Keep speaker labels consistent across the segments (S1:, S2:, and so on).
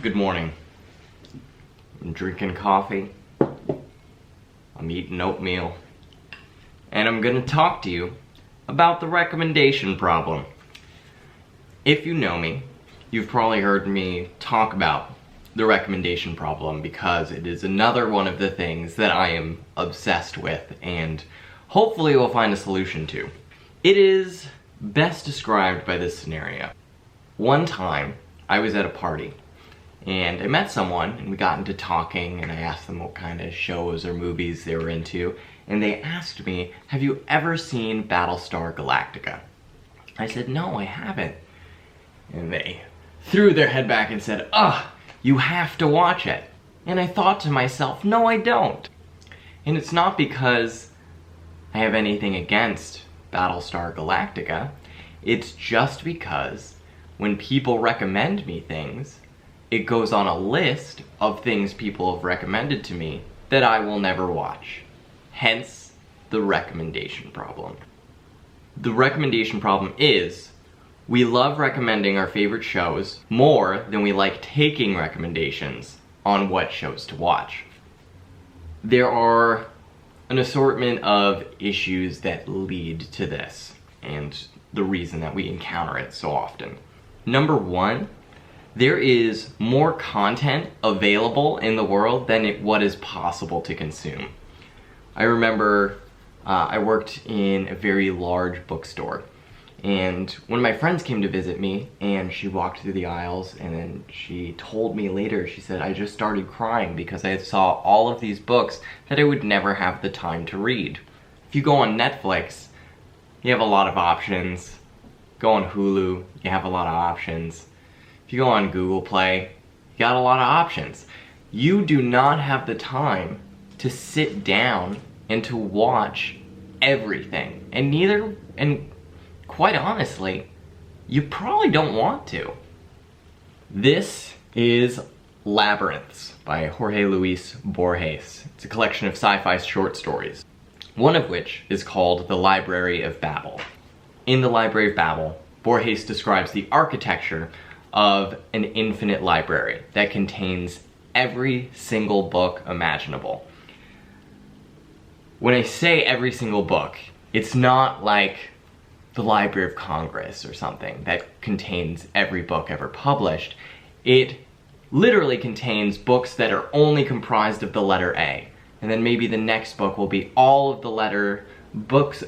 S1: Good morning. I'm drinking coffee. I'm eating oatmeal. And I'm gonna talk to you about the recommendation problem. If you know me, you've probably heard me talk about the recommendation problem because it is another one of the things that I am obsessed with and hopefully we'll find a solution to. It is best described by this scenario. One time, I was at a party and I met someone and we got into talking and I asked them what kind of shows or movies they were into, and they asked me, have you ever seen Battlestar Galactica? I said, no, I haven't. And they threw their head back and said, ugh, you have to watch it. And I thought to myself, no, I don't. And it's not because I have anything against Battlestar Galactica. It's just because when people recommend me things, it goes on a list of things people have recommended to me that I will never watch. Hence, the recommendation problem. The recommendation problem is, we love recommending our favorite shows more than we like taking recommendations on what shows to watch. There are an assortment of issues that lead to this, and the reason that we encounter it so often. Number one, there is more content available in the world than what is possible to consume. I remember I worked in a very large bookstore, and one of my friends came to visit me and she walked through the aisles and then she told me later, she said, I just started crying because I saw all of these books that I would never have the time to read. If you go on Netflix, you have a lot of options. Go on Hulu, you have a lot of options. If you go on Google Play, you got a lot of options. You do not have the time to sit down and to watch everything. And quite honestly, you probably don't want to. This is Labyrinths by Jorge Luis Borges. It's a collection of sci-fi short stories, one of which is called The Library of Babel. In The Library of Babel, Borges describes the architecture of an infinite library that contains every single book imaginable. When I say every single book, it's not like the Library of Congress or something that contains every book ever published. It literally contains books that are only comprised of the letter A. And then maybe the next book will be all of the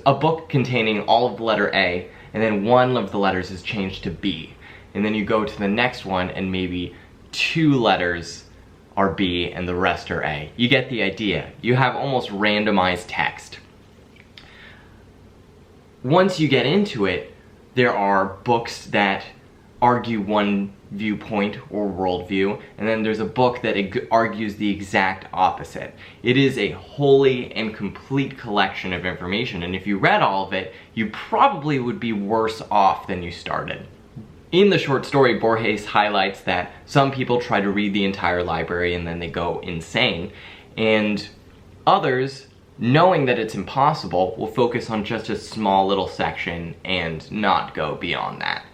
S1: a book containing all of the letter A, and then one of the letters is changed to B. And then you go to the next one and maybe 2 letters are B and the rest are A. You get the idea. You have almost randomized text. Once you get into it, there are books that argue one viewpoint or worldview, and then there's a book that argues the exact opposite. It is a wholly and complete collection of information, and if you read all of it, you probably would be worse off than you started. In the short story, Borges highlights that some people try to read the entire library and then they go insane, and others, knowing that it's impossible, will focus on just a small little section and not go beyond that.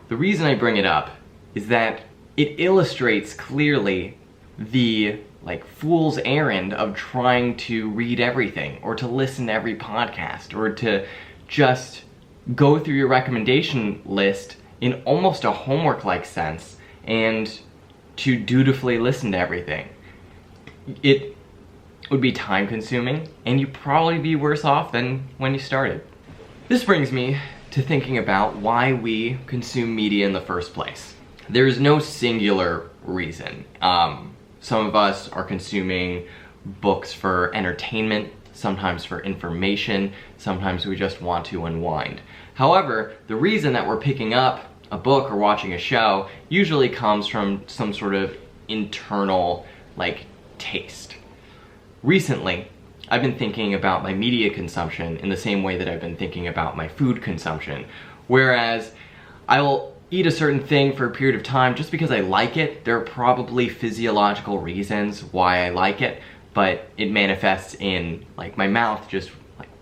S1: The reason I bring it up is that it illustrates clearly the fool's errand of trying to read everything or to listen to every podcast or to just go through your recommendation list in almost a homework-like sense and to dutifully listen to everything. It would be time-consuming, and you'd probably be worse off than when you started. This brings me to thinking about why we consume media in the first place. There's no singular reason. Some of us are consuming books for entertainment, sometimes for information, sometimes we just want to unwind. However, the reason that we're picking up a book or watching a show usually comes from some sort of internal, taste. Recently, I've been thinking about my media consumption in the same way that I've been thinking about my food consumption. Whereas I will eat a certain thing for a period of time just because I like it. There are probably physiological reasons why I like it, but it manifests in my mouth just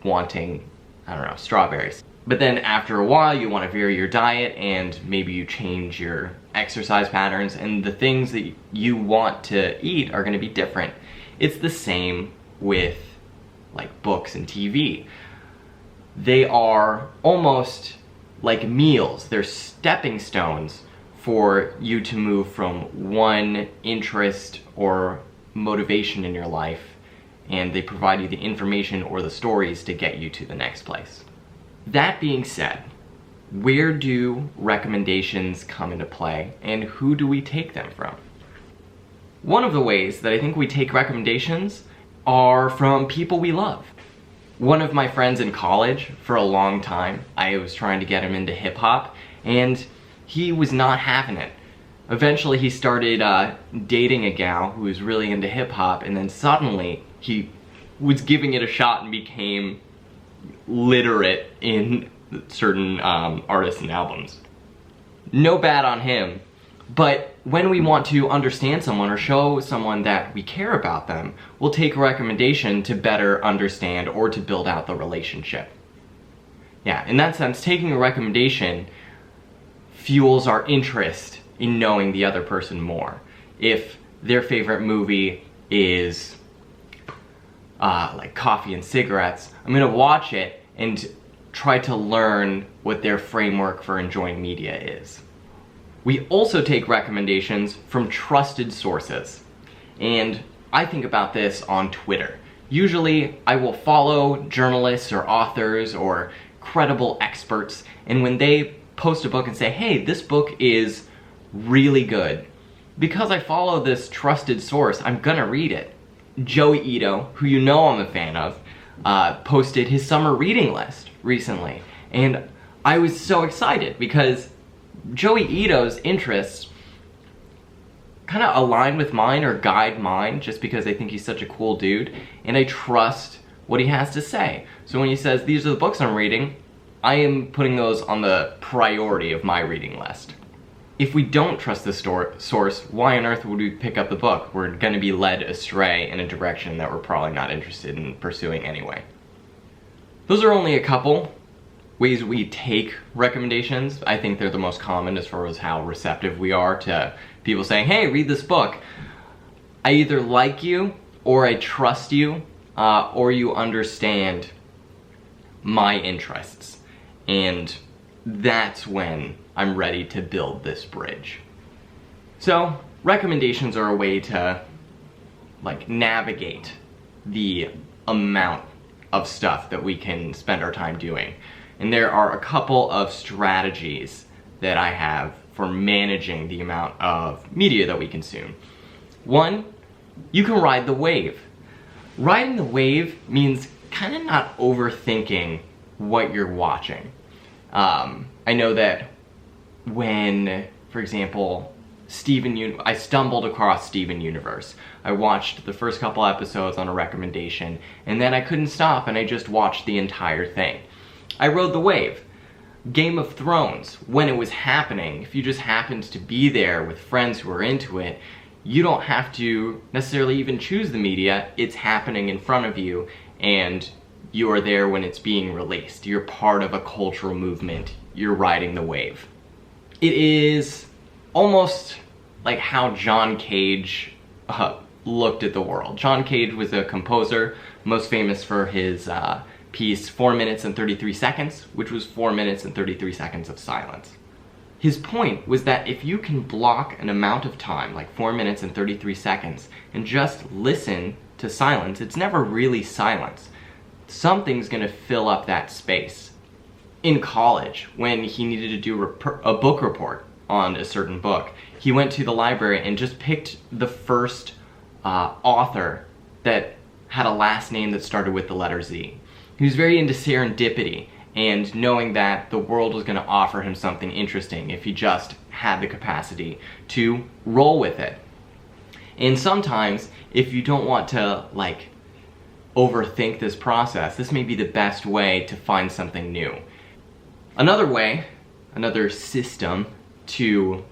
S1: wanting, I don't know, strawberries. But then after a while, you want to vary your diet and maybe you change your exercise patterns, and the things that you want to eat are going to be different. It's the same with like books and TV. They are almost like meals. They're stepping stones for you to move from one interest or motivation in your life, and they provide you the information or the stories to get you to the next place. That being said, where do recommendations come into play, and who do we take them from? One of the ways that I think we take recommendations are from people we love. One of my friends in college, for a long time, I was trying to get him into hip hop, and he was not having it. Eventually he started dating a gal who was really into hip hop, and then suddenly he was giving it a shot and became literate in certain artists and albums. No bad on him, but when we want to understand someone or show someone that we care about them, we'll take a recommendation to better understand or to build out the relationship. Yeah, in that sense, taking a recommendation fuels our interest in knowing the other person more. If their favorite movie is like Coffee and Cigarettes, I'm gonna watch it and try to learn what their framework for enjoying media is. We also take recommendations from trusted sources, and I think about this on Twitter. Usually I will follow journalists or authors or credible experts, and when they post a book and say, hey, this book is really good, because I follow this trusted source, I'm gonna read it. Joey Ito, who you know I'm a fan of, posted his summer reading list recently, and I was so excited because Joey Ito's interests kind of align with mine or guide mine just because I think he's such a cool dude and I trust what he has to say. So when he says these are the books I'm reading, I am putting those on the priority of my reading list. If we don't trust the source, why on earth would we pick up the book? We're going to be led astray in a direction that we're probably not interested in pursuing anyway. Those are only a couple ways we take recommendations. I think they're the most common as far as how receptive we are to people saying, hey, read this book. I either like you, or I trust you, or you understand my interests. And that's when I'm ready to build this bridge. So, recommendations are a way to, like, navigate the amount of stuff that we can spend our time doing. And there are a couple of strategies that I have for managing the amount of media that we consume. One, you can ride the wave. Riding the wave means kind of not overthinking what you're watching. I know that when, for example, I stumbled across Steven Universe. I watched the first couple episodes on a recommendation, and then I couldn't stop and I just watched the entire thing. I rode the wave. Game of Thrones, when it was happening, if you just happened to be there with friends who were into it, you don't have to necessarily even choose the media. It's happening in front of you, and you are there when it's being released. You're part of a cultural movement. You're riding the wave. It is almost like how John Cage looked at the world. John Cage was a composer, most famous for his piece 4 minutes and 33 seconds, which was 4 minutes and 33 seconds of silence. His point was that if you can block an amount of time, like 4 minutes and 33 seconds, and just listen to silence, it's never really silence. Something's gonna fill up that space. In college, when he needed to do a book report on a certain book, he went to the library and just picked the first author that had a last name that started with the letter Z. He was very into serendipity and knowing that the world was going to offer him something interesting if he just had the capacity to roll with it. And sometimes, if you don't want to, like, overthink this process, this may be the best way to find something new. Another way, another system to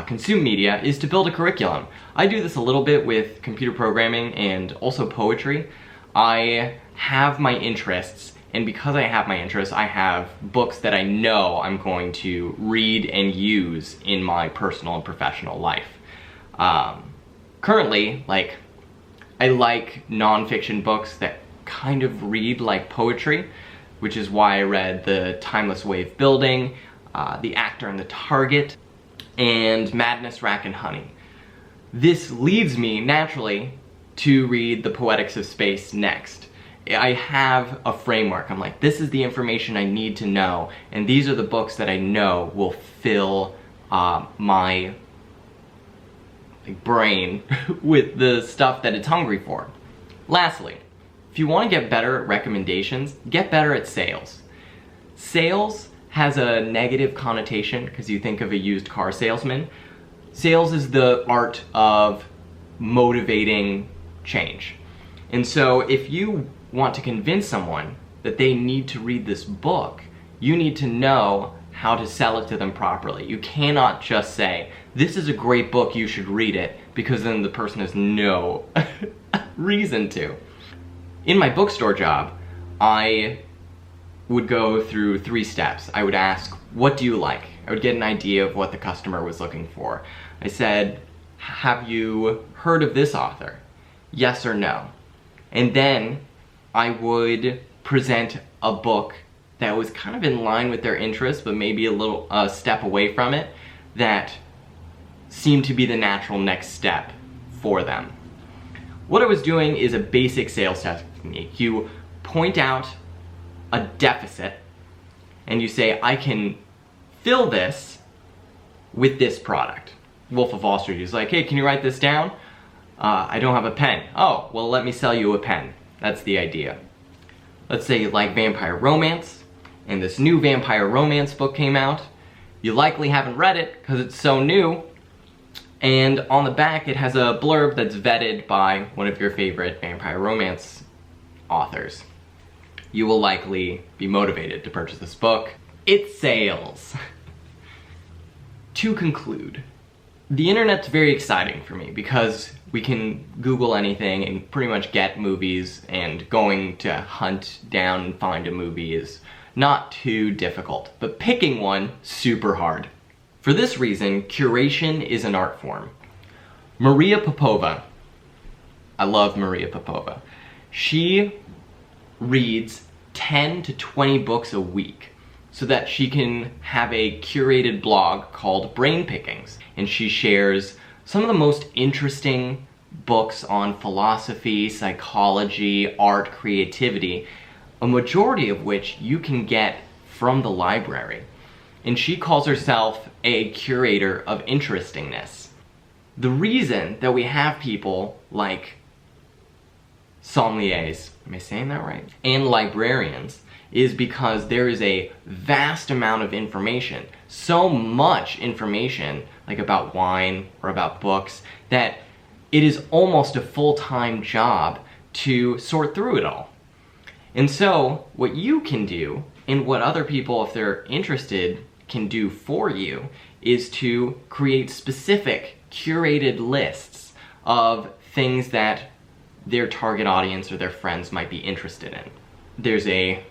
S1: consume media is to build a curriculum. I do this a little bit with computer programming and also poetry. I have my interests And because I have my interests, I have books that I know I'm going to read and use in my personal and professional life. Currently, I like nonfiction books that kind of read like poetry, which is why I read The Timeless Way of Building, The Actor and the Target, and Madness, Rack and Honey. This leads me naturally to read The Poetics of Space next. I have a framework. I'm like, this is the information I need to know, and these are the books that I know will fill my brain with the stuff that it's hungry for. Lastly, if you want to get better at recommendations, get better at sales. Sales has a negative connotation because you think of a used car salesman. Sales is the art of motivating change. And so if you want to convince someone that they need to read this book, you need to know how to sell it to them properly. You cannot just say, this is a great book, you should read it, because then the person has no reason to. In my bookstore job, I would go through 3 steps. I would ask, what do you like? I would get an idea of what the customer was looking for. I said, have you heard of this author? Yes or no? And then I would present a book that was kind of in line with their interests, but maybe a step away from it, that seemed to be the natural next step for them. What I was doing is a basic sales technique. You point out a deficit and you say, I can fill this with this product. Wolf of Wall Street is like, hey, can you write this down? I don't have a pen. Oh, well, let me sell you a pen. That's the idea. Let's say you like vampire romance, and this new vampire romance book came out. You likely haven't read it because it's so new, and on the back it has a blurb that's vetted by one of your favorite vampire romance authors. You will likely be motivated to purchase this book. It's sales. To conclude, the internet's very exciting for me because we can Google anything and pretty much get movies, and going to hunt down and find a movie is not too difficult, but picking one, super hard. For this reason, curation is an art form. Maria Popova, I love Maria Popova. She reads 10 to 20 books a week so that she can have a curated blog called Brainpickings, and she shares some of the most interesting books on philosophy, psychology, art, creativity, a majority of which you can get from the library. And she calls herself a curator of interestingness. The reason that we have people like sommeliers, am I saying that right? And librarians is because there is a vast amount of information, so much information, like about wine or about books, that it is almost a full-time job to sort through it all. And so what you can do, and what other people, if they're interested, can do for you, is to create specific curated lists of things that their target audience or their friends might be interested in. There's a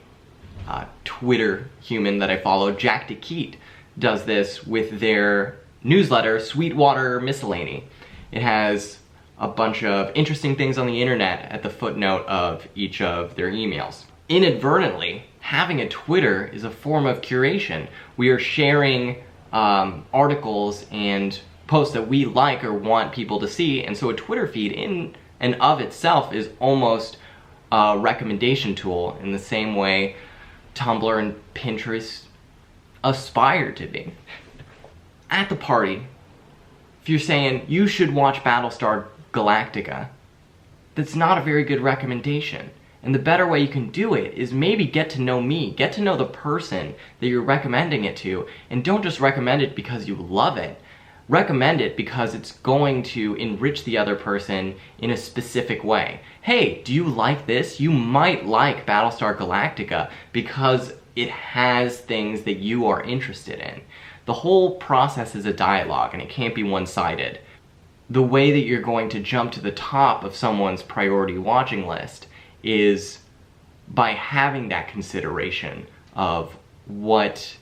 S1: Twitter human that I follow, Jack DeKeat, does this with their newsletter, Sweetwater Miscellany. It has a bunch of interesting things on the internet at the footnote of each of their emails. Inadvertently, having a Twitter is a form of curation. We are sharing articles and posts that we like or want people to see, and so a Twitter feed in and of itself is almost a recommendation tool in the same way Tumblr and Pinterest aspire to be. At the party, if you're saying you should watch Battlestar Galactica, that's not a very good recommendation. And the better way you can do it is maybe get to know me, get to know the person that you're recommending it to, and don't just recommend it because you love it. Recommend it because it's going to enrich the other person in a specific way. Hey, do you like this? You might like Battlestar Galactica because it has things that you are interested in. The whole process is a dialogue, and it can't be one-sided. The way that you're going to jump to the top of someone's priority watching list is by having that consideration of what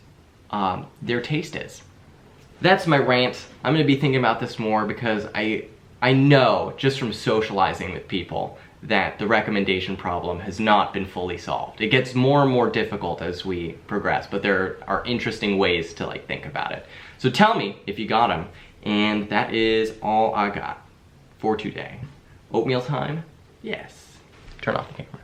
S1: their taste is. That's my rant. I'm gonna be thinking about this more because I know just from socializing with people that the recommendation problem has not been fully solved. It gets more and more difficult as we progress, but there are interesting ways to like think about it. So tell me if you got them, and that is all I got for today. Oatmeal time? Yes. Turn off the camera.